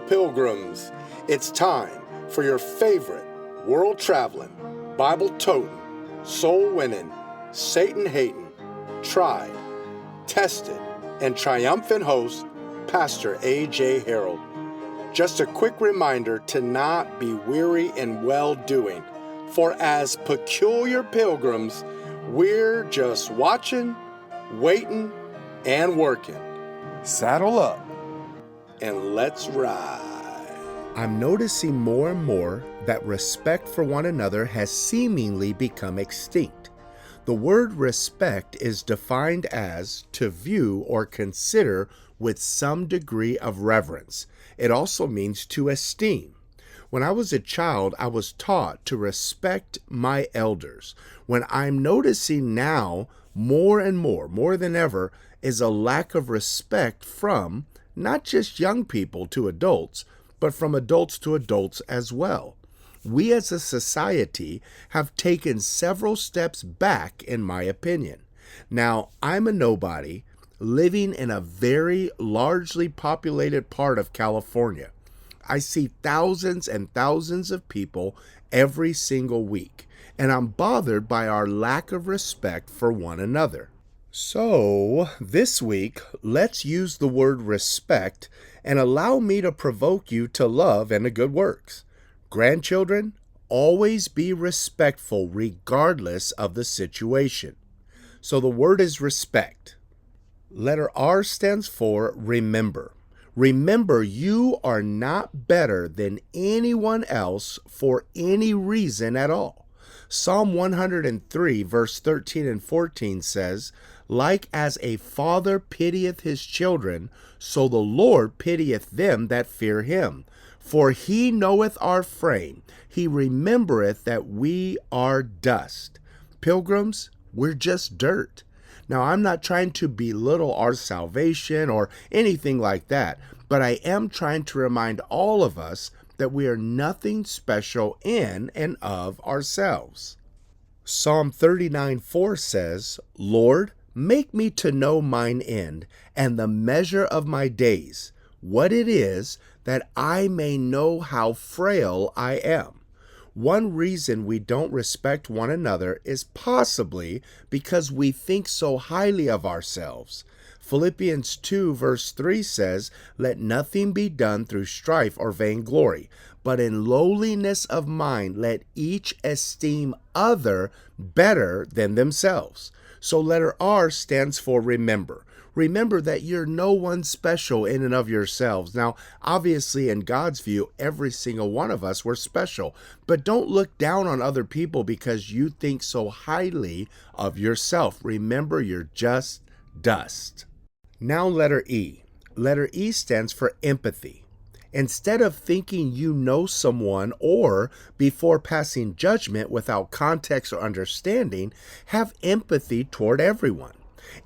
Pilgrims. It's time for your favorite world traveling, Bible toting, soul winning, Satan hating, tried, tested, and triumphant host, Pastor A.J. Harold. Just a quick reminder to not be weary in well-doing, for as peculiar pilgrims, we're just watching, waiting, and working. Saddle up And let's ride. I'm noticing more and more that respect for one another has seemingly become extinct. The word respect is defined as to view or consider with some degree of reverence. It also means to esteem. When I was a child, I was taught to respect my elders. When I'm noticing now more and more than ever, is a lack of respect from not just young people to adults, but from adults to adults as well. We as a society have taken several steps back, in my opinion. Now, I'm a nobody living in a very largely populated part of California. I see thousands and thousands of people every single week, and I'm bothered by our lack of respect for one another. So, this week, let's use the word respect and allow me to provoke you to love and to good works. Grandchildren, always be respectful regardless of the situation. So the word is respect. Letter R stands for remember. Remember, you are not better than anyone else for any reason at all. Psalm 103, verse 13 and 14 says, "Like as a father pitieth his children, so the Lord pitieth them that fear him. For he knoweth our frame, he remembereth that we are dust." Pilgrims, we're just dirt. Now, I'm not trying to belittle our salvation or anything like that, but I am trying to remind all of us that we are nothing special in and of ourselves. Psalm 39:4 says, "Lord, make me to know mine end and the measure of my days, what it is, that I may know how frail I am." One reason we don't respect one another is possibly because we think so highly of ourselves. Philippians 2 verse 3 says, "Let nothing be done through strife or vainglory, but in lowliness of mind let each esteem other better than themselves." So letter R stands for remember. Remember that you're no one special in and of yourselves. Now, obviously, in God's view, every single one of us, we're special. But don't look down on other people because you think so highly of yourself. Remember, you're just dust. Now, letter E. Letter E stands for empathy. Instead of thinking you know someone or before passing judgment without context or understanding, have empathy toward everyone.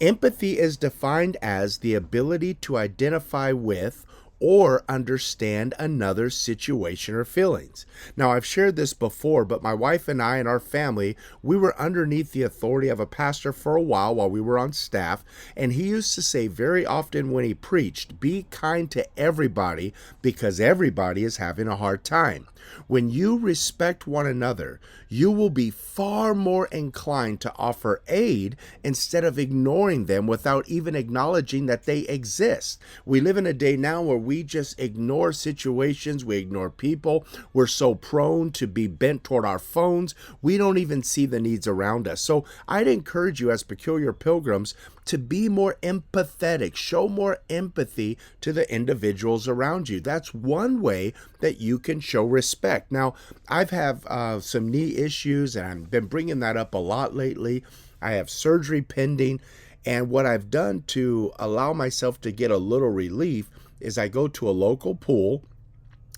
Empathy is defined as the ability to identify with or understand another's situation or feelings. Now, I've shared this before, but my wife and I and our family, we were underneath the authority of a pastor for a while we were on staff, and he used to say very often when he preached, be kind to everybody because everybody is having a hard time. When you respect one another, you will be far more inclined to offer aid instead of ignoring them without even acknowledging that they exist. We live in a day now where we just ignore situations, we ignore people. We're so prone to be bent toward our phones, we don't even see the needs around us. So I'd encourage you as peculiar pilgrims to be more empathetic, show more empathy to the individuals around you. That's one way that you can show respect. Now, I've have some knee issues, and I've been bringing that up a lot lately. I have surgery pending, and what I've done to allow myself to get a little relief is I go to a local pool,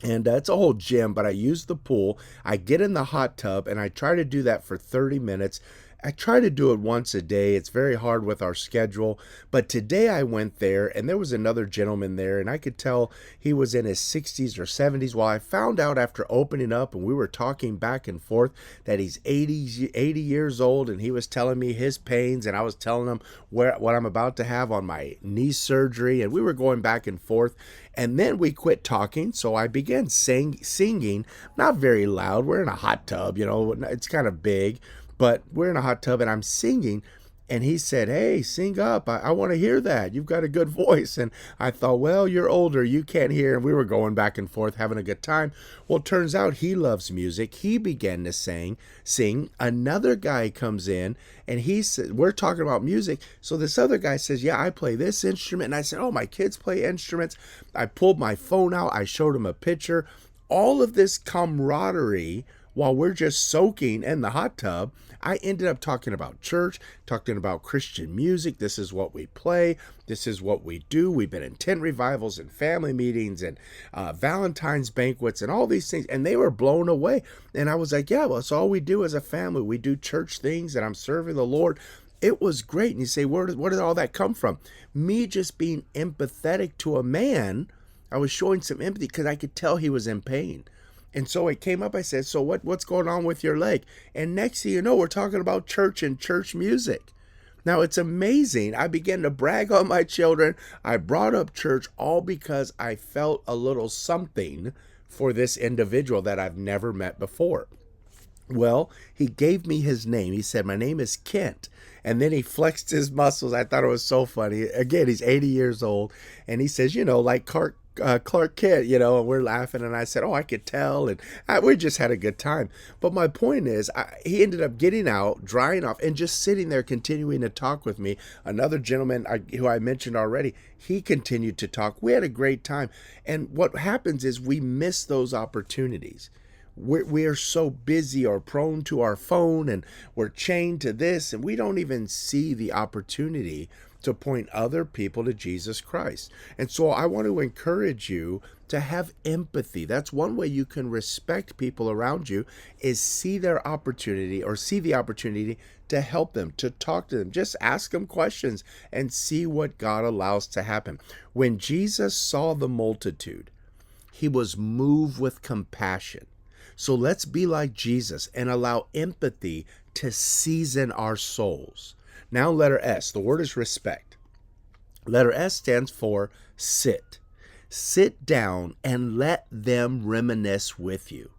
and it's a whole gym, but I use the pool. I get in the hot tub, and I try to do that for 30 minutes I try to do it once a day. It's very hard with our schedule. But today I went there and there was another gentleman there, and I could tell he was in his 60s or 70s. Well, I found out after opening up and we were talking back and forth that he's 80 years old, and he was telling me his pains, and I was telling him what I'm about to have on my knee surgery, and we were going back and forth. And then we quit talking, so I began singing, not very loud. We're in a hot tub, it's kind of big, but we're in a hot tub and I'm singing. And he said, "Hey, sing up. I want to hear that. You've got a good voice." And I thought, well, you're older. You can't hear. And we were going back and forth, having a good time. Well, it turns out he loves music. He began to sing. Another guy comes in and he said, we're talking about music. So this other guy says, "Yeah, I play this instrument." And I said, "Oh, my kids play instruments." I pulled my phone out. I showed him a picture. All of this camaraderie while we're just soaking in the hot tub. I ended up talking about church, talking about Christian music. This is what we play. This is what we do. We've been in tent revivals and family meetings and Valentine's banquets and all these things. And they were blown away. And I was like, yeah, well, it's all we do as a family. We do church things and I'm serving the Lord. It was great. And you say, where did all that come from? Me just being empathetic to a man. I was showing some empathy because I could tell he was in pain. And so it came up, I said, "So what's going on with your leg?" And next thing you know, we're talking about church and church music. Now, it's amazing. I began to brag on my children. I brought up church all because I felt a little something for this individual that I've never met before. Well, he gave me his name. He said, "My name is Kent." And then he flexed his muscles. I thought it was so funny. Again, he's 80 years old. And he says, like Clark Kent, and we're laughing. And I said, "Oh, I could tell." And we just had a good time. But my point is, he ended up getting out, drying off, and just sitting there continuing to talk with me. Another gentleman who I mentioned already, he continued to talk. We had a great time. And what happens is we miss those opportunities. We are so busy or prone to our phone, and we're chained to this, and we don't even see the opportunity to point other people to Jesus Christ. And so I want to encourage you to have empathy. That's one way you can respect people around you, is see their opportunity or see the opportunity to help them, to talk to them. Just ask them questions and see what God allows to happen. When Jesus saw the multitude, he was moved with compassion. So let's be like Jesus and allow empathy to season our souls. Now, letter S, the word is respect. Letter S stands for sit. Sit down and let them reminisce with you.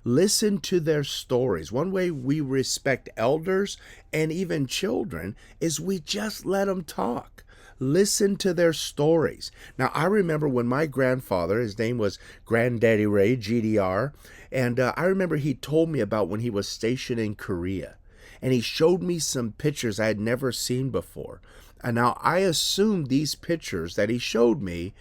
Listen to their stories. One way we respect elders and even children is we just let them talk. Listen to their stories. Now, I remember when my grandfather, his name was Granddaddy Ray, GDR, and I remember he told me about when he was stationed in Korea. And he showed me some pictures I had never seen before. And now I assumed these pictures that he showed me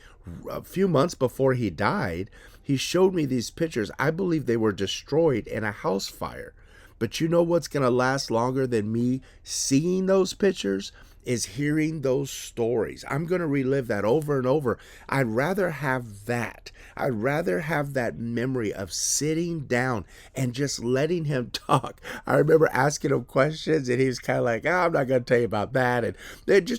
a few months before he died, he showed me these pictures. I believe they were destroyed in a house fire. But you know what's going to last longer than me seeing those pictures? Is hearing those stories. I'm going to relive that over and over. I'd rather have that. I'd rather have that memory of sitting down and just letting him talk. I remember asking him questions and he was kind of like, "Oh, I'm not going to tell you about that." And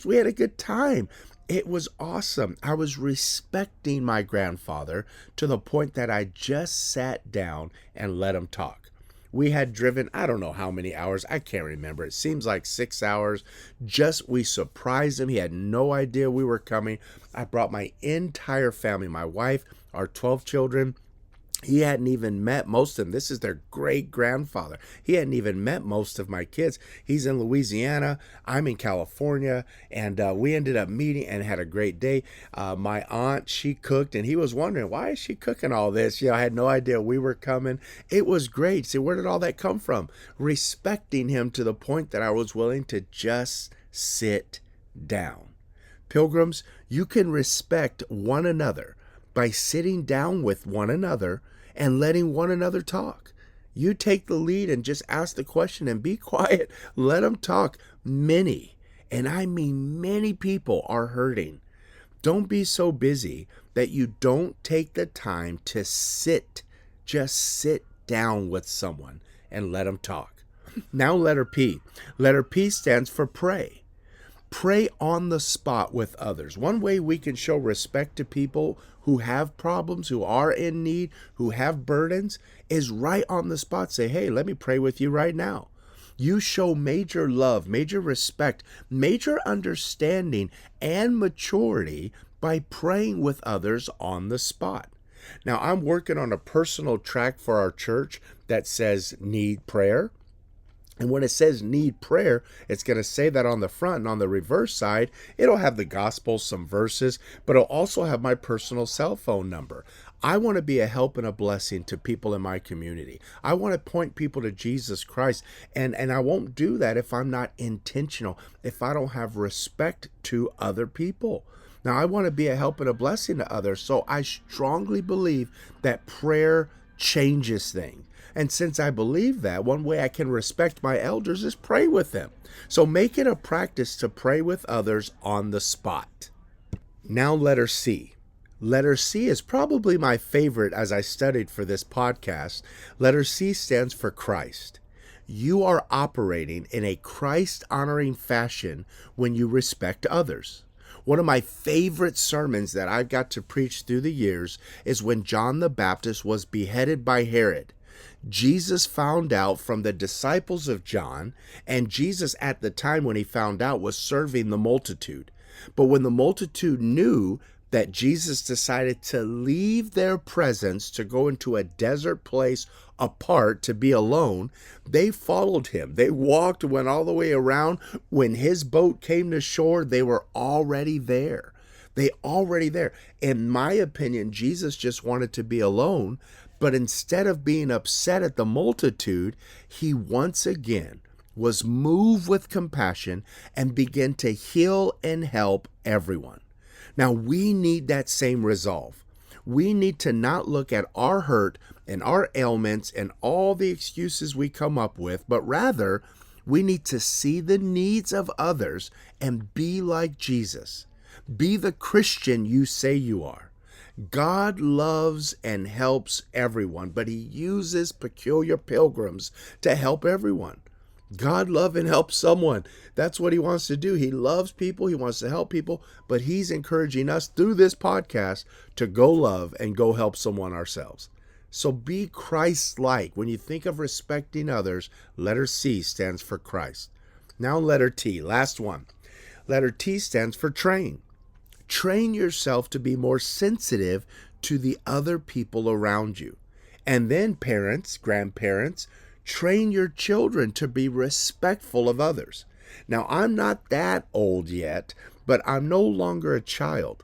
we had a good time. It was awesome. I was respecting my grandfather to the point that I just sat down and let him talk. We had driven, I don't know how many hours. I can't remember. It seems like 6 hours. We surprised him. He had no idea we were coming. I brought my entire family, my wife, our 12 children. He hadn't even met most of them. This is their great grandfather. He hadn't even met most of my kids. He's in Louisiana. I'm in California. And we ended up meeting and had a great day. My aunt, she cooked, and he was wondering, why is she cooking all this? I had no idea we were coming. It was great. See, where did all that come from? Respecting him to the point that I was willing to just sit down. Pilgrims, you can respect one another by sitting down with one another and letting one another talk. You take the lead and just ask the question and be quiet. Let them talk. Many, and I mean many people are hurting. Don't be so busy that you don't take the time to just sit down with someone and let them talk. Now, letter P. Letter P stands for pray. Pray on the spot with others. One way we can show respect to people who have problems, who are in need, who have burdens, is right on the spot. Say, hey, let me pray with you right now. You show major love, major respect, major understanding, and maturity by praying with others on the spot. Now, I'm working on a personal track for our church that says need prayer. And when it says need prayer, it's going to say that on the front, and on the reverse side, it'll have the gospel, some verses, but it'll also have my personal cell phone number. I want to be a help and a blessing to people in my community. I want to point people to Jesus Christ, and I won't do that if I'm not intentional, if I don't have respect to other people. Now, I want to be a help and a blessing to others, so I strongly believe that prayer changes things. And since I believe that, one way I can respect my elders is pray with them. So make it a practice to pray with others on the spot. Now, letter C. Letter C is probably my favorite as I studied for this podcast. Letter C stands for Christ. You are operating in a Christ-honoring fashion when you respect others. One of my favorite sermons that I've got to preach through the years is when John the Baptist was beheaded by Herod. Jesus found out from the disciples of John, and Jesus at the time when he found out was serving the multitude. But when the multitude knew that Jesus decided to leave their presence to go into a desert place apart to be alone, they followed him. They walked, went all the way around. When his boat came to shore, they were already there. In my opinion, Jesus just wanted to be alone. But instead of being upset at the multitude, he once again was moved with compassion and began to heal and help everyone. Now, we need that same resolve. We need to not look at our hurt and our ailments and all the excuses we come up with, but rather we need to see the needs of others and be like Jesus. Be the Christian you say you are. God loves and helps everyone, but he uses peculiar pilgrims to help everyone. God love and help someone. That's what he wants to do. He loves people. He wants to help people, but he's encouraging us through this podcast to go love and go help someone ourselves. So be Christ-like. When you think of respecting others, letter C stands for Christ. Now letter T, last one. Letter T stands for train. Train yourself to be more sensitive to the other people around you. And then parents, grandparents, train your children to be respectful of others. Now, I'm not that old yet, but I'm no longer a child.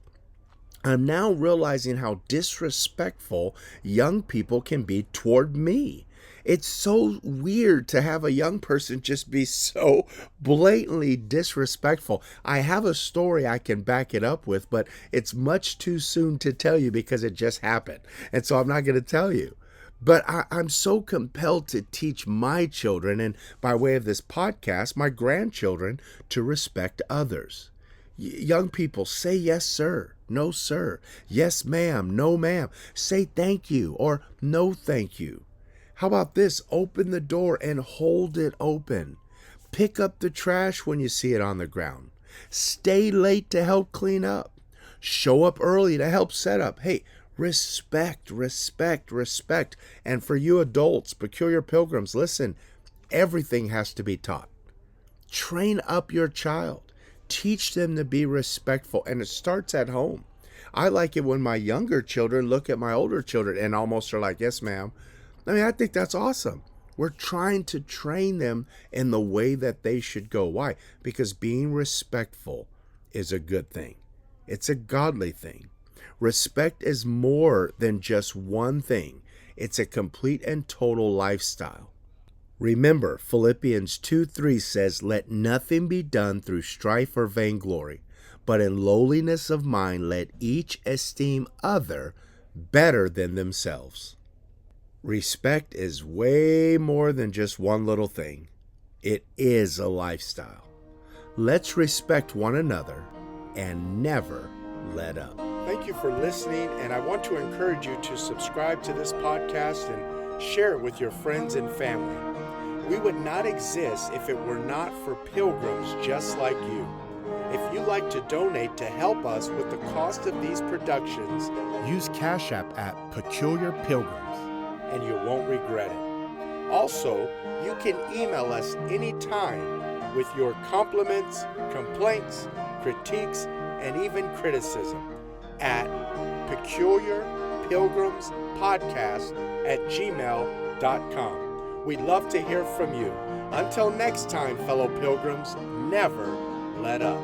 I'm now realizing how disrespectful young people can be toward me. It's so weird to have a young person just be so blatantly disrespectful. I have a story I can back it up with, but it's much too soon to tell you because it just happened. And so I'm not going to tell you. But I'm so compelled to teach my children, and by way of this podcast, my grandchildren, to respect others. Young people, say yes, sir. No, sir. Yes, ma'am. No, ma'am. Say thank you or no, thank you. How about this? Open the door and hold it open. Pick up the trash when you see it on the ground. Stay late to help clean up. Show up early to help set up. Hey, respect, respect, respect. And for you adults, peculiar pilgrims, listen, everything has to be taught. Train up your child. Teach them to be respectful. And it starts at home. I like it when my younger children look at my older children and almost are like, yes, ma'am. I think that's awesome. We're trying to train them in the way that they should go. Why? Because being respectful is a good thing. It's a godly thing. Respect is more than just one thing. It's a complete and total lifestyle. Remember, Philippians 2:3 says, "Let nothing be done through strife or vainglory, but in lowliness of mind let each esteem other better than themselves." Respect is way more than just one little thing. It is a lifestyle. Let's respect one another and never let up. Thank you for listening, and I want to encourage you to subscribe to this podcast and share it with your friends and family. We would not exist if it were not for pilgrims just like you. If you'd like to donate to help us with the cost of these productions, use Cash App at Peculiar Pilgrims, and you won't regret it. Also, you can email us anytime with your compliments, complaints, critiques, and even criticism at peculiarpilgrimspodcast@gmail.com. We'd love to hear from you. Until next time, fellow pilgrims, never let up.